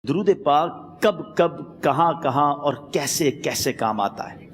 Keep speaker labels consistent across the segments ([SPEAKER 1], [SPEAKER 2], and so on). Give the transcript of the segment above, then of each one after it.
[SPEAKER 1] درود پاک کب کب کہاں کہاں اور کیسے کیسے کام آتا ہے۔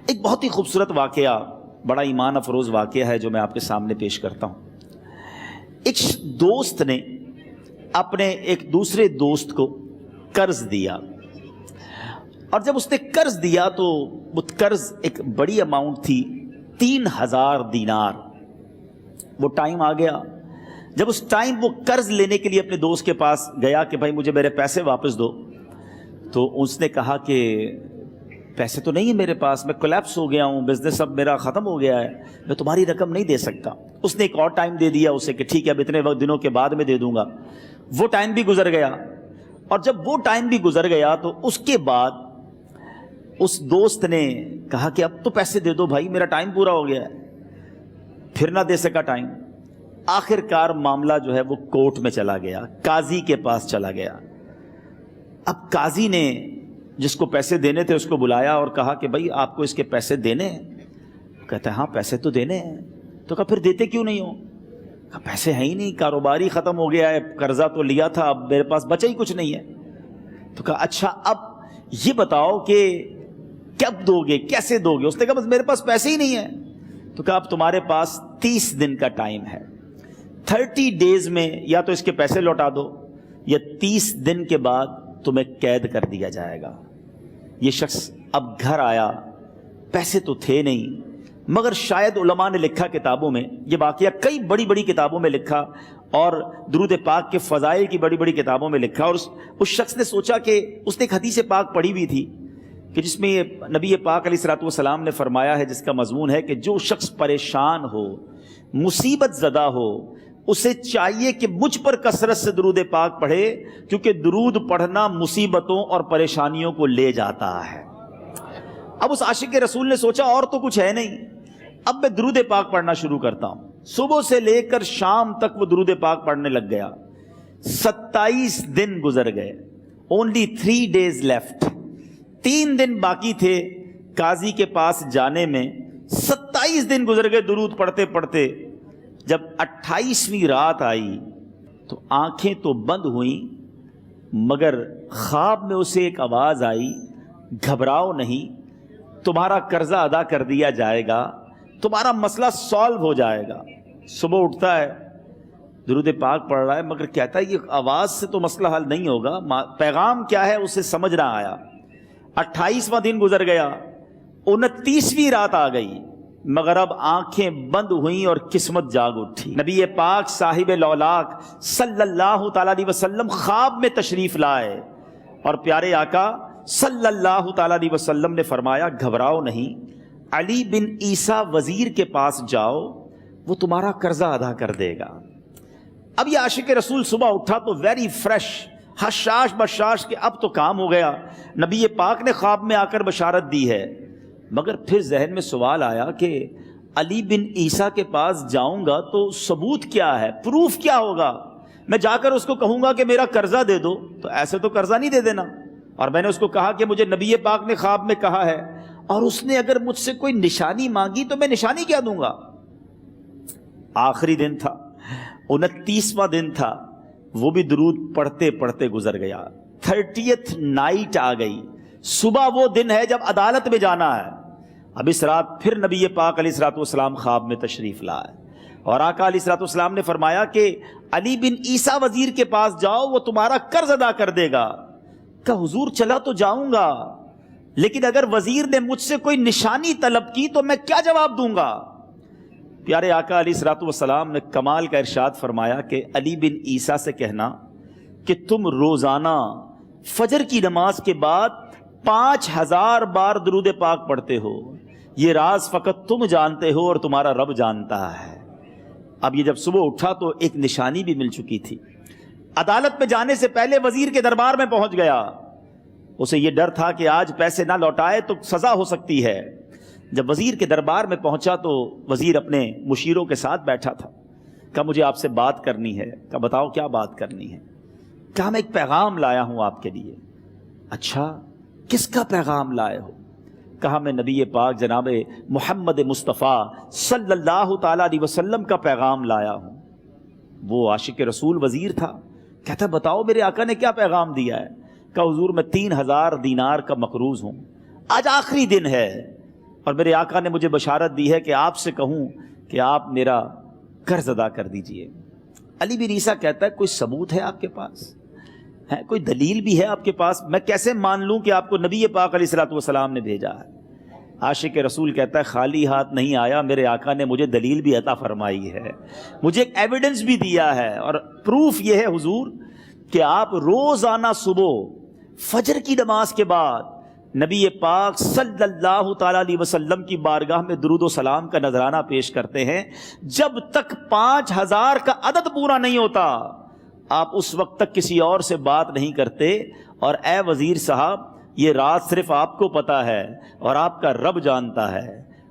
[SPEAKER 1] ایک بہت ہی خوبصورت واقعہ، بڑا ایمان افروز واقعہ ہے جو میں آپ کے سامنے پیش کرتا ہوں۔ ایک دوست نے اپنے ایک دوسرے دوست کو قرض دیا، اور جب اس نے قرض دیا تو وہ قرض ایک بڑی اماؤنٹ تھی، 3000 دینار۔ وہ ٹائم آ گیا جب اس ٹائم وہ قرض لینے کے لیے اپنے دوست کے پاس گیا کہ بھائی مجھے میرے پیسے واپس دو، تو اس نے کہا کہ پیسے تو نہیں ہے میرے پاس، میں کولیپس ہو گیا ہوں، بزنس اب میرا ختم ہو گیا ہے، میں تمہاری رقم نہیں دے سکتا۔ اس نے ایک اور ٹائم دے دیا اسے کہ ٹھیک ہے اب اتنے دنوں کے بعد میں دے دوں گا۔ وہ ٹائم بھی گزر گیا، اور جب وہ ٹائم بھی گزر گیا تو اس کے بعد اس دوست نے کہا کہ اب تو پیسے دے دو بھائی، میرا ٹائم پورا ہو گیا ہے۔ پھر نہ دے سکا ٹائم۔ آخر کار معاملہ جو ہے وہ کورٹ میں چلا گیا، قاضی کے پاس چلا گیا۔ اب قاضی نے جس کو پیسے دینے تھے اس کو بلایا اور کہا کہ بھائی آپ کو اس کے پیسے دینے ہیں؟ کہتا ہے ہاں پیسے تو دینے ہیں۔ تو کہا پھر دیتے کیوں نہیں ہو؟ کہا پیسے ہیں ہی نہیں، کاروبار ہی ختم ہو گیا ہے، قرضہ تو لیا تھا، اب میرے پاس بچا ہی کچھ نہیں ہے۔ تو کہا اچھا اب یہ بتاؤ کہ کب دو گے، کیسے دو گے؟ اس نے کہا بس میرے پاس پیسے ہی نہیں ہیں۔ تو کہا اب تمہارے پاس 30 دن کا ٹائم ہے، 30 ڈیز میں یا تو اس کے پیسے لوٹا دو یا 30 دن کے بعد تمہیں قید کر دیا جائے گا۔ یہ شخص اب گھر آیا، پیسے تو تھے نہیں، مگر شاید علماء نے لکھا کتابوں میں، یہ واقعہ کئی بڑی بڑی کتابوں میں لکھا اور درود پاک کے فضائل کی بڑی بڑی کتابوں میں لکھا، اور اس شخص نے سوچا کہ اس نے ایک حدیث پاک پڑھی ہوئی تھی کہ جس میں یہ نبی پاک علیہ الصلوۃ والسلام نے فرمایا ہے، جس کا مضمون ہے کہ جو شخص پریشان ہو، مصیبت زدہ ہو، اسے چاہیے کہ مجھ پر کثرت سے درود پاک پڑھے، کیونکہ درود پڑھنا مصیبتوں اور پریشانیوں کو لے جاتا ہے۔ اب اس عاشق رسول نے سوچا اور تو کچھ ہے نہیں، اب میں درود پاک پڑھنا شروع کرتا ہوں۔ صبح سے لے کر شام تک وہ درود پاک پڑھنے لگ گیا۔ 27 دن گزر گئے، only 3 days left، 3 دن باقی تھے قاضی کے پاس جانے میں۔ 27 دن گزر گئے درود پڑھتے پڑھتے۔ جب 28ویں رات آئی تو آنکھیں تو بند ہوئیں، مگر خواب میں اسے ایک آواز آئی، گھبراؤ نہیں، تمہارا قرضہ ادا کر دیا جائے گا، تمہارا مسئلہ سالو ہو جائے گا۔ صبح اٹھتا ہے، درود پاک پڑھ رہا ہے، مگر کہتا ہے یہ آواز سے تو مسئلہ حل نہیں ہوگا، پیغام کیا ہے اسے سمجھ نہ آیا۔ 28واں دن گزر گیا، 29ویں رات آ گئی، مگر اب آنکھیں بند ہوئیں اور قسمت جاگ اٹھی۔ نبی پاک صاحب لولاک صلی اللہ تعالیٰ علیہ وسلم خواب میں تشریف لائے، اور پیارے آقا صلی اللہ تعالیٰ علیہ وسلم نے فرمایا گھبراؤ نہیں، علی بن عیسیٰ وزیر کے پاس جاؤ، وہ تمہارا قرضہ ادا کر دے گا۔ اب یہ عاشق رسول صبح اٹھا تو ویری فریش، حشاش بشاش کہ اب تو کام ہو گیا، نبی پاک نے خواب میں آ کر بشارت دی ہے۔ مگر پھر ذہن میں سوال آیا کہ علی بن عیسیٰ کے پاس جاؤں گا تو ثبوت کیا ہے، پروف کیا ہوگا؟ میں جا کر اس کو کہوں گا کہ میرا قرضہ دے دو تو ایسے تو قرضہ نہیں دے دینا، اور میں نے اس کو کہا کہ مجھے نبی پاک نے خواب میں کہا ہے، اور اس نے اگر مجھ سے کوئی نشانی مانگی تو میں نشانی کیا دوں گا؟ آخری دن تھا، 29واں دن تھا، وہ بھی درود پڑھتے پڑھتے گزر گیا۔ 30th نائٹ آ گئی، صبح وہ دن ہے جب عدالت میں جانا ہے۔ اب اس رات پھر نبی پاک علیہ الصلوۃ والسلام خواب میں تشریف لائے، اور آقا علیہ الصلوۃ والسلام نے فرمایا کہ علی بن عیسیٰ وزیر کے پاس جاؤ، وہ تمہارا قرض ادا کر دے گا۔ کہ حضور چلا تو جاؤں گا، لیکن اگر وزیر نے مجھ سے کوئی نشانی طلب کی تو میں کیا جواب دوں گا؟ پیارے آقا علیہ الصلوۃ والسلام نے کمال کا ارشاد فرمایا کہ علی بن عیسیٰ سے کہنا کہ تم روزانہ فجر کی نماز کے بعد 5000 بار درود پاک پڑھتے ہو، یہ راز فقط تم جانتے ہو اور تمہارا رب جانتا ہے۔ اب یہ جب صبح اٹھا تو ایک نشانی بھی مل چکی تھی۔ عدالت میں جانے سے پہلے وزیر کے دربار میں پہنچ گیا، اسے یہ ڈر تھا کہ آج پیسے نہ لوٹائے تو سزا ہو سکتی ہے۔ جب وزیر کے دربار میں پہنچا تو وزیر اپنے مشیروں کے ساتھ بیٹھا تھا۔ کہا مجھے آپ سے بات کرنی ہے۔ کہا بتاؤ کیا بات کرنی ہے؟ کہا میں ایک پیغام لایا ہوں آپ کے لیے۔ اچھا کس کا پیغام لائے ہو؟ کہا میں نبی پاک جناب محمد مصطفیٰ صلی اللہ تعالیٰ علیہ وسلم کا پیغام لایا ہوں۔ وہ عاشق رسول وزیر تھا، کہتا بتاؤ میرے آقا نے کیا پیغام دیا ہے؟ کہ حضور میں 3000 دینار کا مقروض ہوں، آج آخری دن ہے اور میرے آقا نے مجھے بشارت دی ہے کہ آپ سے کہوں کہ آپ میرا قرض ادا کر دیجئے۔ علی بن عیسیٰ کہتا ہے کوئی ثبوت ہے آپ کے پاس؟ ہے کوئی دلیل بھی ہے آپ کے پاس؟ میں کیسے مان لوں کہ آپ کو نبی پاک علیہ الصلوۃ والسلام نے بھیجا ہے؟ عاشق رسول کہتا ہے خالی ہاتھ نہیں آیا، میرے آقا نے مجھے دلیل بھی عطا فرمائی ہے، مجھے ایک ایویڈنس بھی دیا ہے، اور پروف یہ ہے حضور کہ آپ روزانہ صبح فجر کی نماز کے بعد نبی پاک صلی اللہ تعالیٰ علیہ وسلم کی بارگاہ میں درود و سلام کا نذرانہ پیش کرتے ہیں۔ جب تک 5000 کا عدد پورا نہیں ہوتا آپ اس وقت تک کسی اور سے بات نہیں کرتے، اور اے وزیر صاحب یہ رات صرف آپ کو پتہ ہے اور آپ کا رب جانتا ہے۔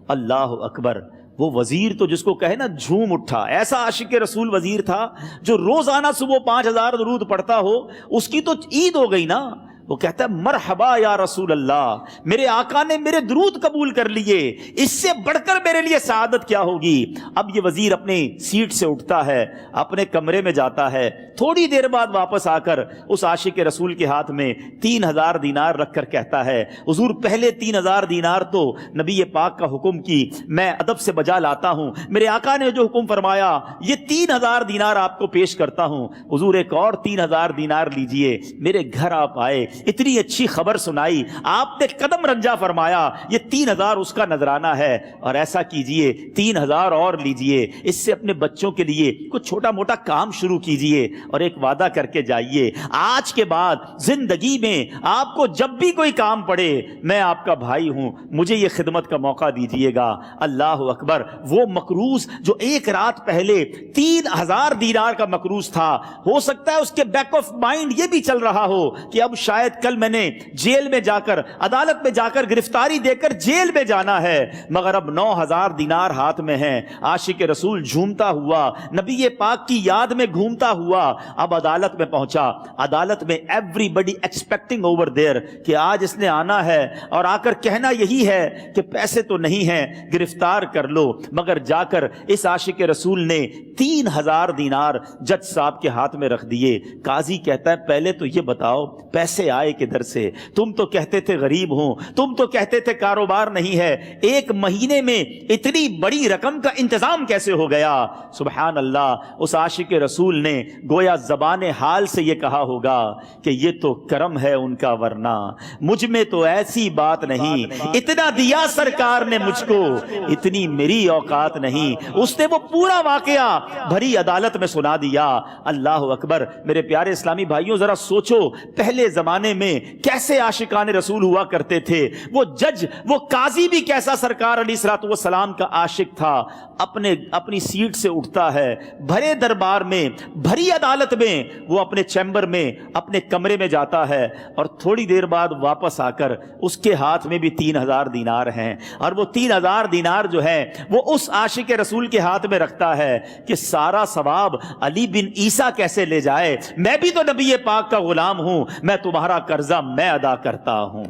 [SPEAKER 1] اللہ اکبر! وہ وزیر تو جس کو کہے نا جھوم اٹھا، ایسا عاشق رسول وزیر تھا جو روزانہ صبح 5000 درود پڑھتا ہو، اس کی تو عید ہو گئی نا۔ وہ کہتا ہے مرحبا یا رسول اللہ، میرے آقا نے میرے درود قبول کر لیے، اس سے بڑھ کر میرے لیے سعادت کیا ہوگی۔ اب یہ وزیر اپنے سیٹ سے اٹھتا ہے، اپنے کمرے میں جاتا ہے، تھوڑی دیر بعد واپس آ کر اس عاشق رسول کے ہاتھ میں 3000 دینار رکھ کر کہتا ہے حضور پہلے 3000 دینار تو نبی پاک کا حکم کی میں ادب سے بجا لاتا ہوں، میرے آقا نے جو حکم فرمایا یہ 3000 دینار آپ کو پیش کرتا ہوں، حضور ایک اور 3000 دینار لیجئے۔ میرے گھر آپ آئے، اتنی اچھی خبر سنائی، آپ نے قدم رنجا فرمایا، یہ 3000 اس کا نذرانہ ہے، اور ایسا کیجئے 3000 اور لیجئے، اس سے اپنے بچوں کے لیے کچھ چھوٹا موٹا کام شروع کیجئے اور ایک وعدہ کر کے جائیے، آج کے بعد زندگی میں آپ کو جب بھی کوئی کام پڑے میں آپ کا بھائی ہوں، مجھے یہ خدمت کا موقع دیجئے گا۔ اللہ اکبر! وہ مقروض جو ایک رات پہلے 3000 دینار کا مقروض تھا، ہو سکتا ہے اس کے بیک آف مائنڈ یہ بھی چل رہا ہو کہ اب شاید کل میں نے جیل میں جا کر عدالت میں جا کر گرفتاری دے کر جیل میں جانا ہے، مگر اب 9000 دینار ہاتھ میں ہیں۔ عاشق رسول جھومتا ہوا نبی پاک کی یاد میں گھومتا ہوا اب عدالت میں پہنچا۔ عدالت میں everybody expecting over there کہ آج اس نے آنا ہے اور آ کر کہنا یہی ہے کہ پیسے تو نہیں ہیں، گرفتار کر لو، مگر جا کر اس عاشق رسول نے 3000 دینار جج صاحب کے ہاتھ میں رکھ دیے۔ قاضی کہتا ہے پہلے تو یہ بتاؤ پیسے آئے کدھر سے؟ تم تو کہتے تھے غریب ہوں، تم تو کہتے تھے کاروبار نہیں ہے، ایک مہینے میں اتنی بڑی رقم کا انتظام کیسے ہو گیا؟ سبحان اللہ! اس عاشق رسول نے گویا زبان حال سے یہ کہا ہوگا کہ یہ تو کرم ہے ان کا، ورنہ مجھ میں تو ایسی بات نہیں، اتنا دیا سرکار نے مجھ کو، اتنی میری اوقات نہیں۔ اس نے وہ پورا واقعہ بھری عدالت میں سنا دیا۔ اللہ اکبر! میرے پیارے اسلامی بھائیوں ذرا سوچو پہلے زمانے میں کیسے عاشقان رسول ہوا کرتے تھے، وہ جج وہ قاضی بھی کیسا سرکار علیہ الصلوۃ والسلام کا عاشق تھا۔ اپنی سیٹ سے اٹھتا ہے، بھرے دربار میں بھری عدالت میں وہ اپنے چیمبر میں اپنے کمرے میں جاتا ہے، اور تھوڑی دیر بعد واپس آ کر اس کے ہاتھ میں بھی 3000 دینار ہیں، اور وہ 3000 دینار جو ہے وہ اس عاشق رسول کے ہاتھ میں رکھتا ہے کہ سارا ثواب علی بن عیسیٰ کیسے لے جائے، میں بھی تو نبی پاک کا غلام ہوں، میں تمہارا قرضہ میں ادا کرتا ہوں۔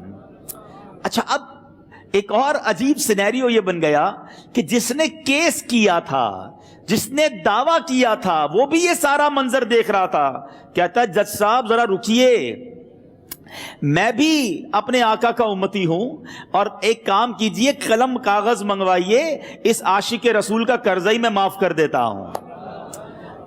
[SPEAKER 1] اچھا، اب ایک اور عجیب سینیریو یہ بن گیا کہ جس نے کیس کیا تھا، جس نے دعویٰ کیا تھا، وہ بھی یہ سارا منظر دیکھ رہا تھا۔ کہتا ہے جج صاحب ذرا رکیے، میں بھی اپنے آقا کا امتی ہوں، اور ایک کام کیجئے قلم کاغذ منگوائیے، اس عاشق رسول کا قرضہ ہی میں معاف کر دیتا ہوں۔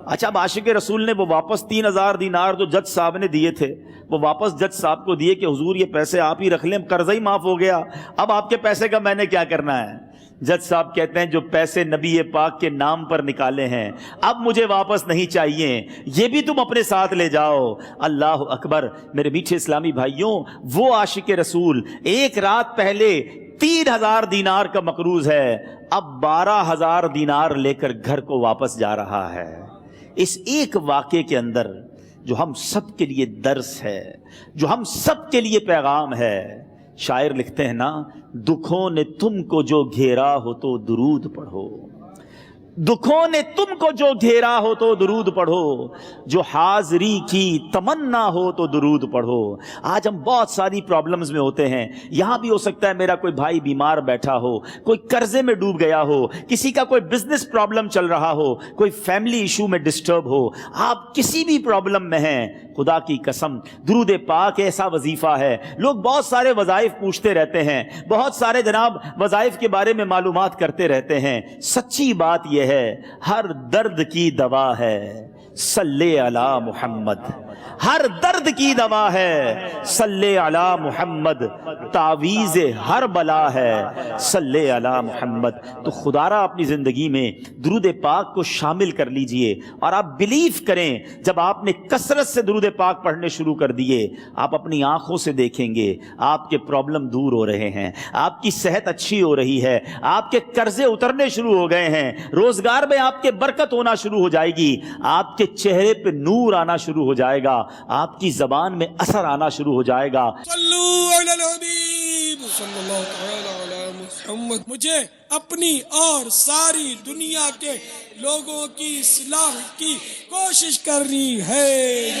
[SPEAKER 1] اچھا، اب عاشق رسول نے وہ واپس 3000 دینار جو جج صاحب نے دیے تھے وہ واپس جج صاحب کو دیے کہ حضور یہ پیسے آپ ہی رکھ لیں، قرضہ ہی معاف ہو گیا، اب آپ کے پیسے کا میں نے کیا کرنا ہے؟ جج صاحب کہتے ہیں جو پیسے نبی پاک کے نام پر نکالے ہیں اب مجھے واپس نہیں چاہیے، یہ بھی تم اپنے ساتھ لے جاؤ۔ اللہ اکبر! میرے میٹھے اسلامی بھائیوں، وہ عاشق رسول ایک رات پہلے 3000 دینار کا مقروض ہے، اب 12000 دینار لے کر گھر کو واپس جا رہا ہے۔ اس ایک واقعے کے اندر جو ہم سب کے لیے درس ہے، جو ہم سب کے لیے پیغام ہے، شاعر لکھتے ہیں نا، دکھوں نے تم کو جو گھیرا ہو تو درود پڑھو، دکھوں نے تم کو جو گھیرا ہو تو درود پڑھو، جو حاضری کی تمنا ہو تو درود پڑھو۔ آج ہم بہت ساری پرابلمز میں ہوتے ہیں، یہاں بھی ہو سکتا ہے میرا کوئی بھائی بیمار بیٹھا ہو، کوئی قرضے میں ڈوب گیا ہو، کسی کا کوئی بزنس پرابلم چل رہا ہو، کوئی فیملی ایشو میں ڈسٹرب ہو، آپ کسی بھی پرابلم میں ہیں، خدا کی قسم درود پاک ایسا وظیفہ ہے. لوگ بہت سارے وظائف پوچھتے رہتے ہیں, بہت سارے جناب وظائف کے بارے میں معلومات کرتے رہتے ہیں. سچی بات یہ ہے ہر درد کی دوا ہے صلی علی محمد. ہر درد کی دوا ہے صلی علی محمد. تعویذ ہر بلا ہے صلی علی محمد. تو خدا را اپنی زندگی میں درود پاک کو شامل کر لیجئے, اور آپ بلیف کریں جب آپ نے کثرت سے درود پاک پڑھنے شروع کر دیے, آپ اپنی آنکھوں سے دیکھیں گے آپ کے پرابلم دور ہو رہے ہیں, آپ کی صحت اچھی ہو رہی ہے, آپ کے قرضے اترنے شروع ہو گئے ہیں, روزگار میں آپ کے برکت ہونا شروع ہو جائے گی, آپ کے چہرے پہ نور آنا شروع ہو جائے گا, آپ کی زبان میں اثر آنا شروع ہو جائے گا.
[SPEAKER 2] صلو علی الحبیب صلی اللہ تعالی علی محمد. مجھے اپنی اور ساری دنیا کے لوگوں کی اصلاح کی کوشش کرنی ہے.